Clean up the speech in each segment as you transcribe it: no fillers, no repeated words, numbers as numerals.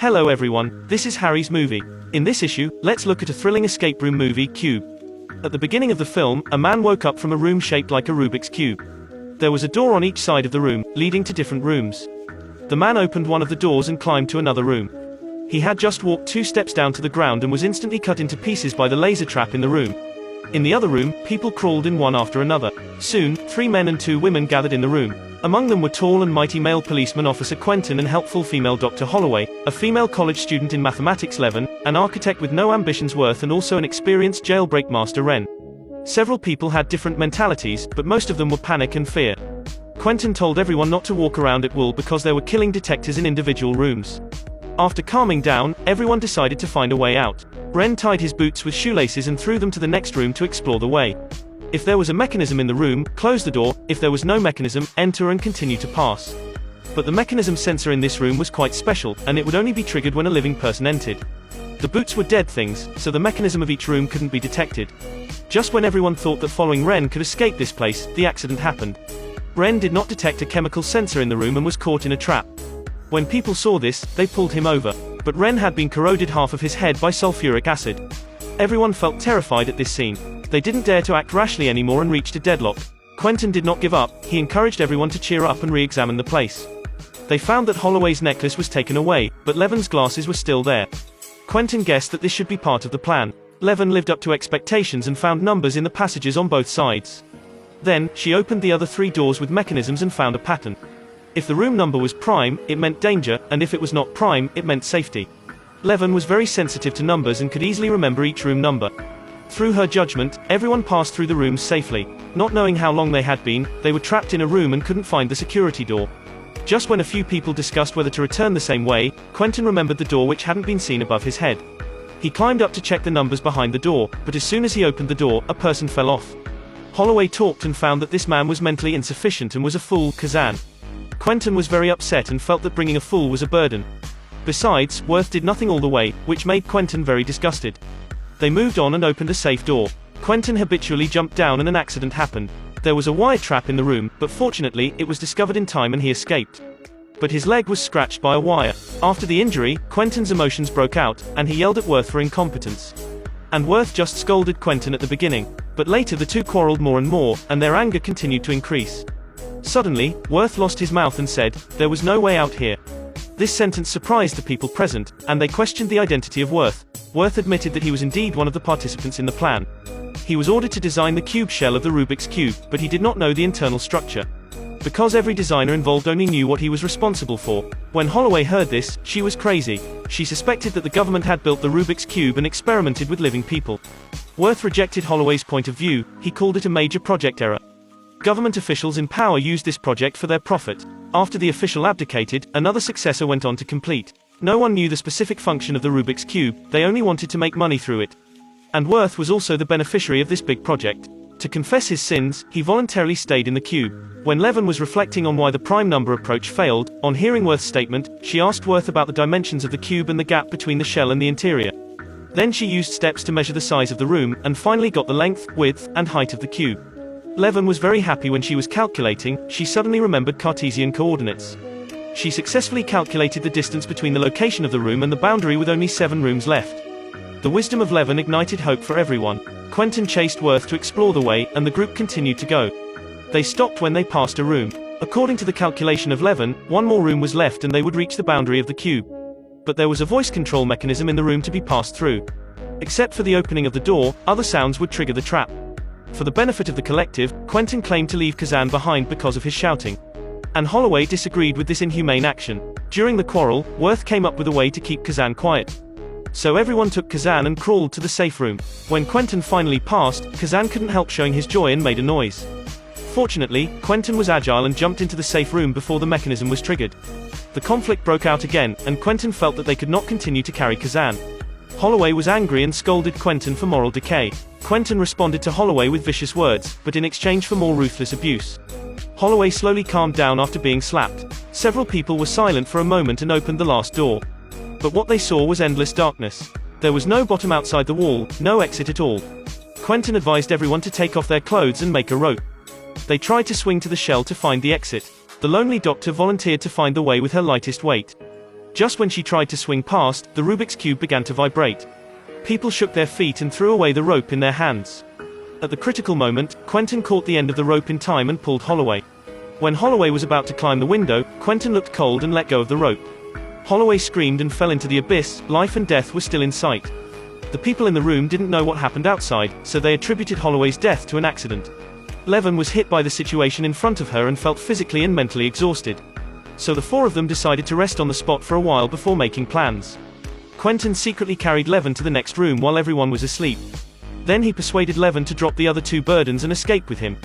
Hello everyone, this is Harry's movie. In this issue, let's look at a thrilling escape room movie, Cube. At the beginning of the film, a man woke up from a room shaped like a Rubik's Cube. There was a door on each side of the room, leading to different rooms. The man opened one of the doors and climbed to another room. He had just walked 2 steps down to the ground and was instantly cut into pieces by the laser trap in the room. In the other room, people crawled in one after another. Soon, 3 men and 2 women gathered in the room. Among them were tall and mighty male policeman officer Quentin and helpful female Dr. Holloway, a female college student in mathematics Leaven, an architect with no ambitions and also an experienced jailbreak master Rennes. Several people had different mentalities, but most of them were panic and fear. Quentin told everyone not to walk around at will because there were killing detectors in individual rooms. After calming down, everyone decided to find a way out. Rennes tied his boots with shoelaces and threw them to the next room to explore the way. If there was a mechanism in the room, close the door; if there was no mechanism, enter and continue to pass. But the mechanism sensor in this room was quite special, and it would only be triggered when a living person entered. The boots were dead things, so the mechanism of each room couldn't be detected. Just when everyone thought that following Rennes could escape this place, the accident happened. Rennes did not detect a chemical sensor in the room and was caught in a trap. When people saw this, they pulled him over. But Rennes had been corroded half of his head by sulfuric acid. Everyone felt terrified at this scene. They didn't dare to act rashly anymore and reached a deadlock. Quentin did not give up. He encouraged everyone to cheer up and re-examine the place. They found that Holloway's necklace was taken away, but Leaven's glasses were still there. Quentin guessed that this should be part of the plan. Leaven lived up to expectations and found numbers in the passages on both sides. Then, she opened the other 3 doors with mechanisms and found a pattern. If the room number was prime, it meant danger, and if it was not prime, it meant safety. Leaven was very sensitive to numbers and could easily remember each room number. Through her judgment, everyone passed through the rooms safely. Not knowing how long they had been, they were trapped in a room and couldn't find the security door. Just when a few people discussed whether to return the same way, Quentin remembered the door which hadn't been seen above his head. He climbed up to check the numbers behind the door, but as soon as he opened the door, a person fell off. Holloway talked and found that this man was mentally insufficient and was a fool, Kazan. Quentin was very upset and felt that bringing a fool was a burden. Besides, Worth did nothing all the way, which made Quentin very disgusted. They moved on and opened a safe door. Quentin habitually jumped down and an accident happened. There was a wire trap in the room, but fortunately, it was discovered in time and he escaped. But his leg was scratched by a wire. After the injury, Quentin's emotions broke out, and he yelled at Worth for incompetence. And Worth just scolded Quentin at the beginning. But later the two quarreled more and more, and their anger continued to increase. Suddenly, Worth lost his mouth and said, "There was no way out here." This sentence surprised the people present, and they questioned the identity of Worth. Worth admitted that he was indeed one of the participants in the plan. He was ordered to design the cube shell of the Rubik's Cube, but he did not know the internal structure. Because every designer involved only knew what he was responsible for. When Holloway heard this, she was crazy. She suspected that the government had built the Rubik's Cube and experimented with living people. Worth rejected Holloway's point of view. He called it a major project error. Government officials in power used this project for their profit. After the official abdicated, another successor went on to complete. No one knew the specific function of the Rubik's Cube, they only wanted to make money through it. And Worth was also the beneficiary of this big project. To confess his sins, he voluntarily stayed in the cube. When Leaven was reflecting on why the prime number approach failed, on hearing Worth's statement, she asked Worth about the dimensions of the cube and the gap between the shell and the interior. Then she used steps to measure the size of the room, and finally got the length, width, and height of the cube. Leaven was very happy when she was calculating. She suddenly remembered Cartesian coordinates. She successfully calculated the distance between the location of the room and the boundary with only 7 rooms left. The wisdom of Leaven ignited hope for everyone. Quentin chased Worth to explore the way, and the group continued to go. They stopped when they passed a room. According to the calculation of Leaven, 1 more room was left and they would reach the boundary of the cube. But there was a voice control mechanism in the room to be passed through. Except for the opening of the door, other sounds would trigger the trap. For the benefit of the collective, Quentin claimed to leave Kazan behind because of his shouting. And Holloway disagreed with this inhumane action. During the quarrel, Worth came up with a way to keep Kazan quiet. So everyone took Kazan and crawled to the safe room. When Quentin finally passed, Kazan couldn't help showing his joy and made a noise. Fortunately, Quentin was agile and jumped into the safe room before the mechanism was triggered. The conflict broke out again, and Quentin felt that they could not continue to carry Kazan. Holloway was angry and scolded Quentin for moral decay. Quentin responded to Holloway with vicious words, but in exchange for more ruthless abuse. Holloway slowly calmed down after being slapped. Several people were silent for a moment and opened the last door. But what they saw was endless darkness. There was no bottom outside the wall, no exit at all. Quentin advised everyone to take off their clothes and make a rope. They tried to swing to the shell to find the exit. The lonely doctor volunteered to find the way with her lightest weight. Just when she tried to swing past, the Rubik's Cube began to vibrate. People shook their feet and threw away the rope in their hands. At the critical moment, Quentin caught the end of the rope in time and pulled Holloway. When Holloway was about to climb the window, Quentin looked cold and let go of the rope. Holloway screamed and fell into the abyss. Life and death were still in sight. The people in the room didn't know what happened outside, so they attributed Holloway's death to an accident. Leaven was hit by the situation in front of her and felt physically and mentally exhausted. So the four of them decided to rest on the spot for a while before making plans. Quentin secretly carried Leaven to the next room while everyone was asleep. Then he persuaded Leaven to drop the other two burdens and escape with him.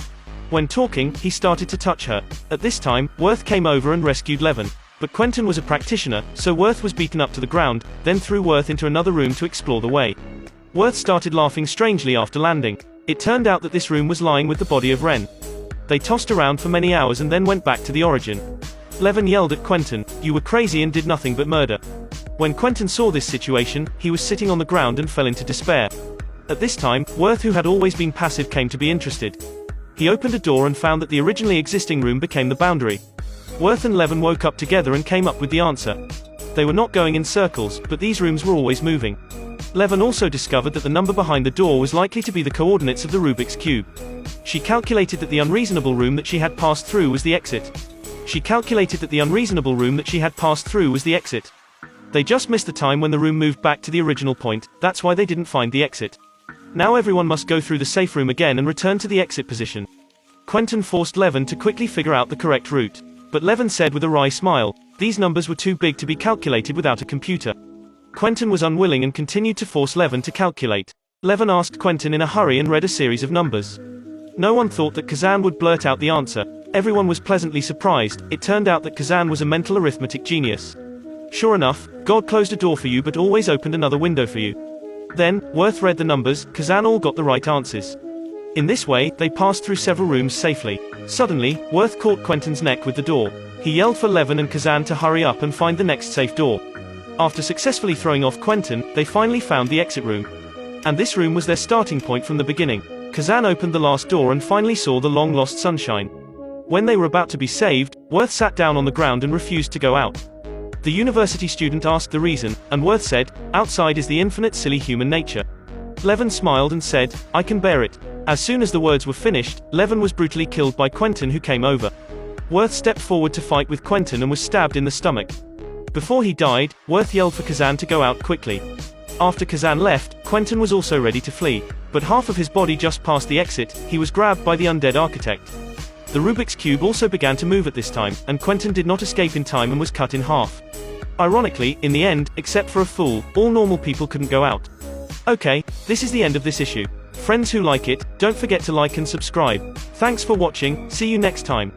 When talking, he started to touch her. At this time, Worth came over and rescued Leaven. But Quentin was a practitioner, so Worth was beaten up to the ground, then threw Worth into another room to explore the way. Worth started laughing strangely after landing. It turned out that this room was lying with the body of Rennes. They tossed around for many hours and then went back to the origin. Leaven yelled at Quentin, "You were crazy and did nothing but murder." When Quentin saw this situation, he was sitting on the ground and fell into despair. At this time, Worth, who had always been passive, came to be interested. He opened a door and found that the originally existing room became the boundary. Worth and Leaven woke up together and came up with the answer. They were not going in circles, but these rooms were always moving. Leaven also discovered that the number behind the door was likely to be the coordinates of the Rubik's Cube. She calculated that the unreasonable room that she had passed through was the exit. They just missed the time when the room moved back to the original point, that's why they didn't find the exit. Now everyone must go through the safe room again and return to the exit position. Quentin forced Leaven to quickly figure out the correct route. But Leaven said with a wry smile, these numbers were too big to be calculated without a computer. Quentin was unwilling and continued to force Leaven to calculate. Leaven asked Quentin in a hurry and read a series of numbers. No one thought that Kazan would blurt out the answer. Everyone was pleasantly surprised. It turned out that Kazan was a mental arithmetic genius. Sure enough, God closed a door for you but always opened another window for you. Then, Worth read the numbers. Kazan all got the right answers. In this way, they passed through several rooms safely. Suddenly, Worth caught Quentin's neck with the door. He yelled for Leaven and Kazan to hurry up and find the next safe door. After successfully throwing off Quentin, they finally found the exit room. And this room was their starting point from the beginning. Kazan opened the last door and finally saw the long-lost sunshine. When they were about to be saved, Worth sat down on the ground and refused to go out. The university student asked the reason, and Worth said, "Outside is the infinite silly human nature." Leaven smiled and said, "I can bear it." As soon as the words were finished, Leaven was brutally killed by Quentin, who came over. Worth stepped forward to fight with Quentin and was stabbed in the stomach. Before he died, Worth yelled for Kazan to go out quickly. After Kazan left, Quentin was also ready to flee. But half of his body just passed the exit, he was grabbed by the undead architect. The Rubik's Cube also began to move at this time, and Quentin did not escape in time and was cut in half. Ironically, in the end, except for a fool, all normal people couldn't go out. Okay, this is the end of this issue. Friends who like it, don't forget to like and subscribe. Thanks for watching, see you next time.